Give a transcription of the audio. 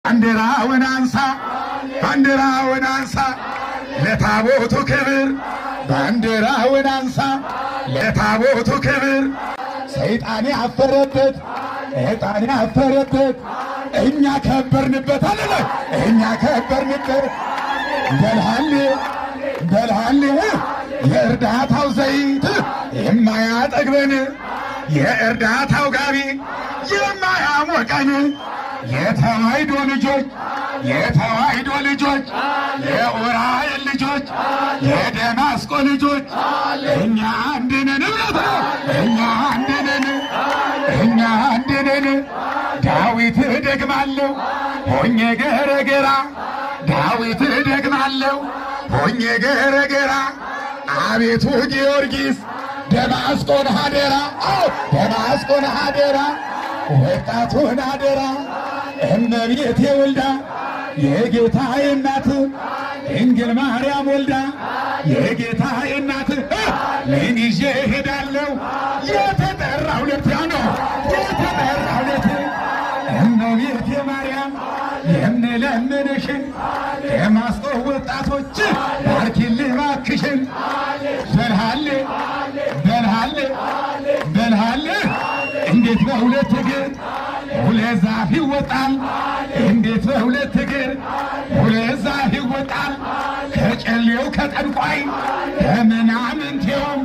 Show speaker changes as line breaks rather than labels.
ባንዲራውን አንሳ ባንዲራውን አንሳ ለታቦቱ ክብር ባንዲራውን አንሳ ለታቦቱ ክብር ሰይጣን ያፈረበት ሰይጣን ያፈረበት እኛ ከበርንበት አለ እኛ ከበርንበት በልሃሌ በልሃሌ የእርዳታው ዘይት የማያጠግበን የእርዳታው ጋቢ የማያሞቀን የተዋሕዶ ልጆች የተዋሕዶ ልጆች የዑራኤል ልጆች የደማስቆ ልጆች እኛ አንድ ነን እምነት ነው እኛ አንድ ነን እኛ አንድ ነን ዳዊት ደግማለሁ ሆኜ ገረገራ ዳዊት ደግማለሁ ሆኜ ገረገራ አቤቱ ጊዮርጊስ ደማስቆን አደራ ደማስቆን አደራ ወጣቱን አደራ እመቤቴ ወልዳ የጌታዬ እናት ድንግል ማርያም ወልዳ የጌታዬ እናት ምን ይዤ እሄዳለሁ የተጠራው ዕለት ነው የተጠራው ዕለት እመቤቴ ማርያም የምለምንሽን ደማስቆ ወጣቶች ባርኪልኝ እባክሽን በልሃሌ በልሃሌ በልሃሌ እንዴት በሁለት እግር ሁለት ዛፍ ይወጣል እንዴት በሁለት እግር ሁለት ዛፍ ይወጣል ከጨሌው ከጠንቋይ ከምናምንቴውም